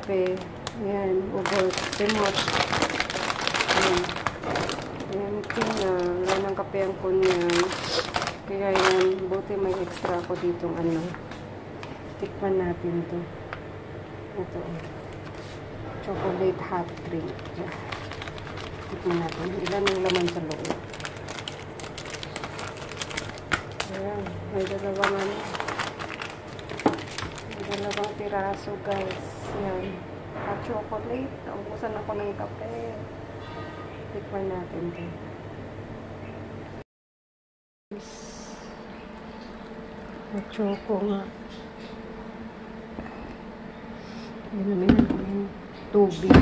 kape. Ayan, ubos. Remote. Ayan. Ayan, kina. Wala ng kape ang kunyan. Kaya yan, buti may extra ako ditong ano. Tikman natin to. Ito. Chocolate hot drink. Tikman natin. Ilan ang laman sa loob. Ayan, may dalawang ano. May dalawang piraso, guys. Ayan. Hot chocolate. Naubusan ako ng kape. Tikman natin to. Hot choco nga. Inumin natin tubig.